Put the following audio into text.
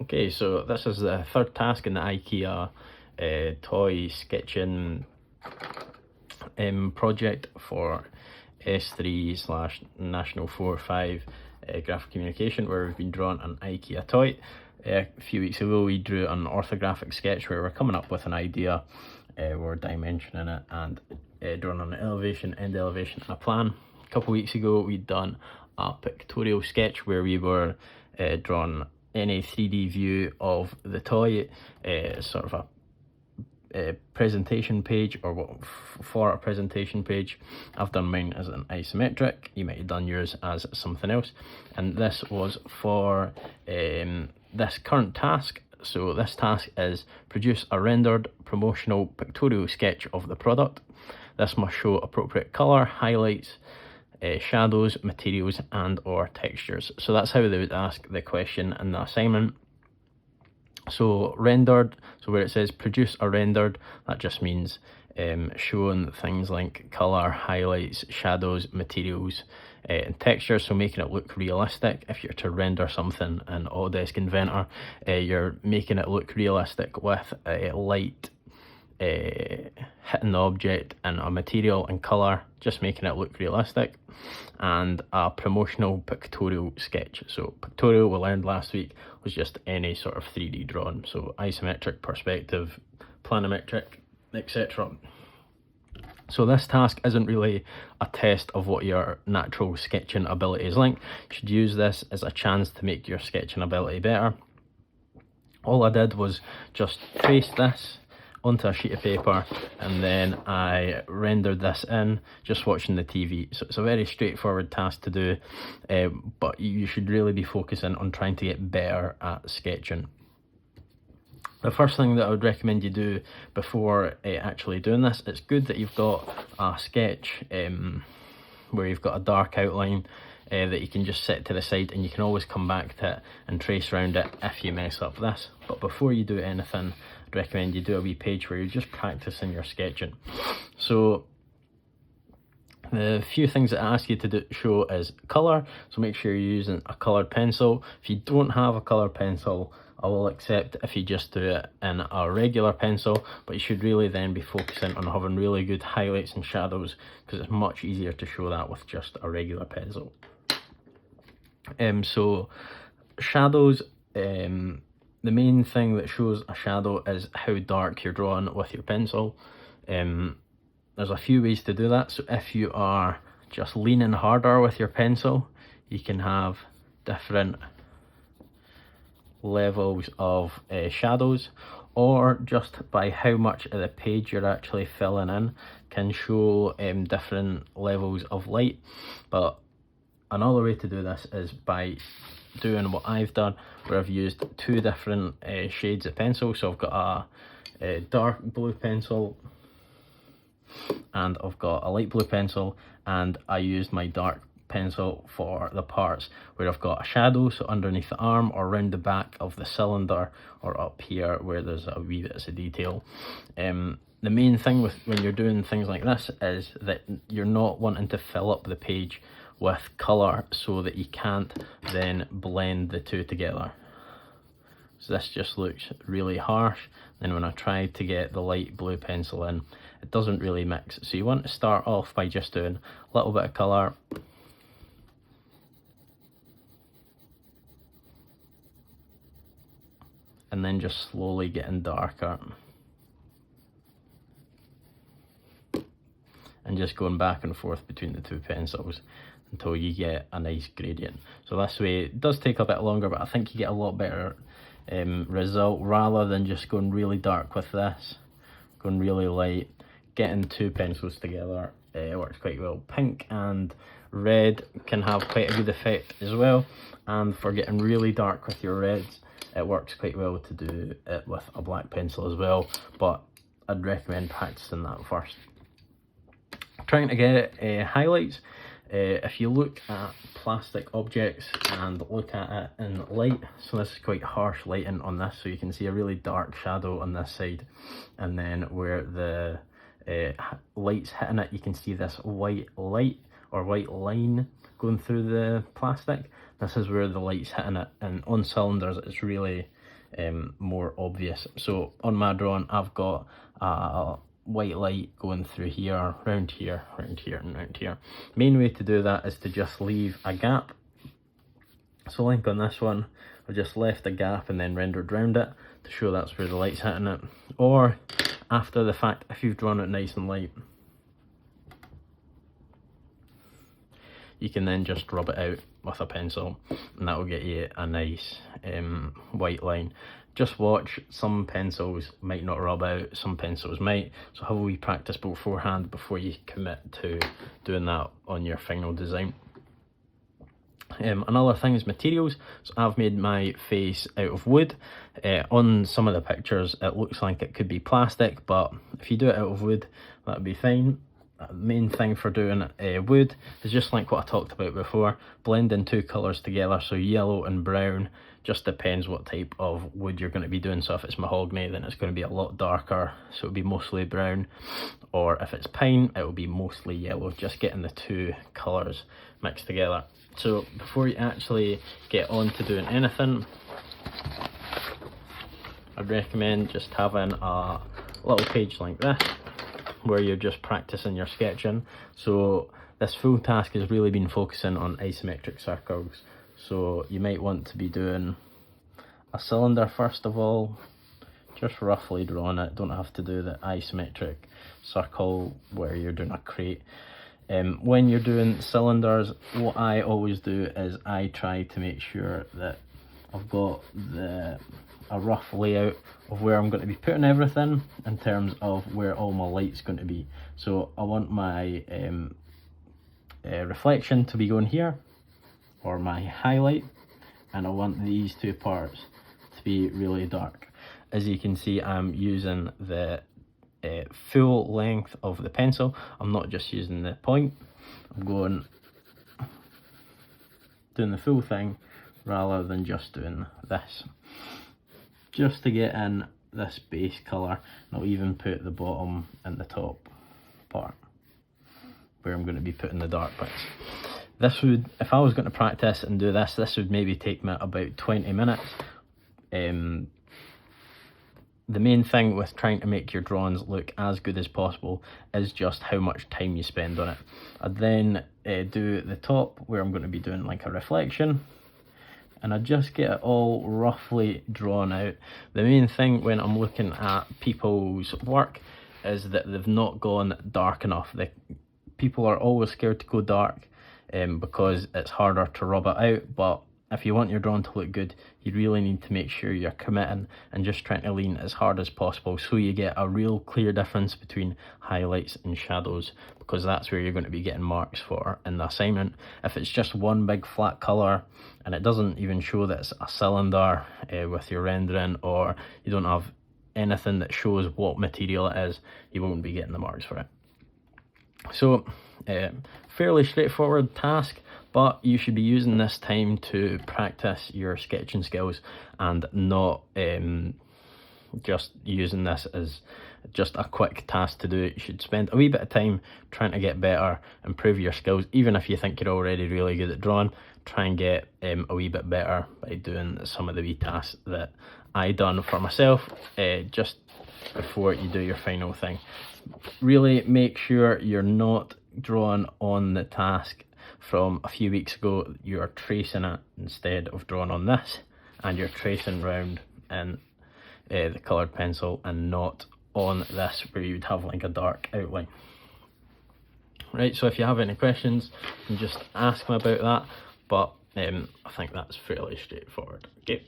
Okay, so this is the third task in the IKEA toy sketching project for S3 slash National 4-5 graphic communication, where we've been drawing an IKEA toy. A few weeks ago we drew an orthographic sketch where we're coming up with an idea, we're dimensioning it and drawing an elevation, end elevation and a plan. A couple of weeks ago we'd done a pictorial sketch where we were drawing any 3D view of the toy, sort of a presentation page, or what for a presentation page. I've done mine as an isometric, you might have done yours as something else, and this was for this current task. So this task is produce a rendered promotional pictorial sketch of the product. This must show appropriate colour, highlights, shadows, materials and or textures. So that's how they would ask the question in the assignment. So rendered, so where it says produce a rendered, that just means showing things like colour, highlights, shadows, materials and textures, so making it look realistic. If you're to render something in Autodesk Inventor, you're making it look realistic with light hitting the object and a material and colour, just making it look realistic. And a promotional pictorial sketch. So pictorial, we learned last week, was just any sort of 3D drawing, so isometric, perspective, planimetric, etc. So this task isn't really a test of what your natural sketching ability is like. You should use this as a chance to make your sketching ability better. All I did was just trace this onto a sheet of paper and then I rendered this in just watching the TV. So it's a very straightforward task to do, but you should really be focusing on trying to get better at sketching. The first thing that I would recommend you do before actually doing this, it's good that you've got a sketch where you've got a dark outline that you can just set to the side, and you can always come back to it and trace around it if you mess up this. But before you do anything, I'd recommend you do a wee page where you're just practicing your sketching. So the few things that I ask you to show is colour, so make sure you're using a coloured pencil. If you don't have a coloured pencil, I will accept if you just do it in a regular pencil, but you should really then be focusing on having really good highlights and shadows, because it's much easier to show that with just a regular pencil. So shadows, the main thing that shows a shadow is how dark you're drawing with your pencil. There's a few ways to do that. So if you are just leaning harder with your pencil, you can have different levels of shadows, or just by how much of the page you're actually filling in can show different levels of light. But another way to do this is by doing what I've done, where I've used two different shades of pencil. So I've got a dark blue pencil and I've got a light blue pencil, and I used my dark pencil for the parts where I've got a shadow, so underneath the arm or around the back of the cylinder, or up here where there's a wee bit of detail. The main thing with when you're doing things like this is that you're not wanting to fill up the page with colour so that you can't then blend the two together. So this just looks really harsh. Then when I try to get the light blue pencil in, it doesn't really mix. So you want to start off by just doing a little bit of colour, and then just slowly getting darker, and just going back and forth between the two pencils until you get a nice gradient. So this way it does take a bit longer, but I think you get a lot better result, rather than just going really dark with this, going really light. Getting two pencils together works quite well. Pink and red can have quite a good effect as well, and for getting really dark with your reds, it works quite well to do it with a black pencil as well, but I'd recommend practicing that first. Trying to get highlights, if you look at plastic objects and look at it in light, so this is quite harsh lighting on this, so you can see a really dark shadow on this side, and then where the light's hitting it, you can see this white light or white line going through the plastic. This is where the light's hitting it, and on cylinders it's really more obvious. So on my drawing, I've got a white light going through here, round here, round here, and round here. Main way to do that is to just leave a gap. So like on this one, I've just left a gap and then rendered round it to show that's where the light's hitting it. Or after the fact, if you've drawn it nice and light, you can then just rub it out with a pencil and that will get you a nice white line. Just watch, some pencils might not rub out, some pencils might, so have a wee practice beforehand before you commit to doing that on your final design. Another thing is materials. So I've made my face out of wood. On some of the pictures it looks like it could be plastic, but if you do it out of wood, that'd be fine. The main thing for doing wood is just like what I talked about before, blending two colours together, so yellow and brown. Just depends what type of wood you're going to be doing. So if it's mahogany, then it's going to be a lot darker, so it'll be mostly brown, or if it's pine, it will be mostly yellow. Just getting the two colours mixed together. So before you actually get on to doing anything, I'd recommend just having a little page like this where you're just practicing your sketching. So this full task has really been focusing on isometric circles. So you might want to be doing a cylinder first of all, just roughly drawing it. Don't have to do the isometric circle where you're doing a crate. When you're doing cylinders, what I always do is I try to make sure that I've got a rough layout of where I'm going to be putting everything in terms of where all my light's going to be. So I want my reflection to be going here, or my highlight, and I want these two parts to be really dark. As you can see, I'm using the full length of the pencil. I'm not just using the point. I'm doing the full thing rather than just doing this, just to get in this base colour. And I'll even put the bottom and the top part where I'm going to be putting the dark bits. This would, if I was going to practice and do this, this would maybe take me about 20 minutes. The main thing with trying to make your drawings look as good as possible is just how much time you spend on it. I'd then do the top where I'm going to be doing like a reflection, and I just get it all roughly drawn out. The main thing when I'm looking at people's work is that they've not gone dark enough. People are always scared to go dark because it's harder to rub it out, but if you want your drawing to look good, you really need to make sure you're committing and just trying to lean as hard as possible so you get a real clear difference between highlights and shadows, because that's where you're going to be getting marks for in the assignment. If it's just one big flat colour and it doesn't even show that it's a cylinder with your rendering, or you don't have anything that shows what material it is, you won't be getting the marks for it. So fairly straightforward task, but you should be using this time to practice your sketching skills and not just using this as just a quick task to do. You should spend a wee bit of time trying to get better, improve your skills. Even if you think you're already really good at drawing, try and get a wee bit better by doing some of the wee tasks that I done for myself just before you do your final thing. Really make sure you're not drawing on the task from a few weeks ago. You're tracing it instead of drawing on this, and you're tracing round in the coloured pencil and not on this where you'd have like a dark outline. Right, so if you have any questions, you can just ask me about that, but I think that's fairly straightforward. Okay.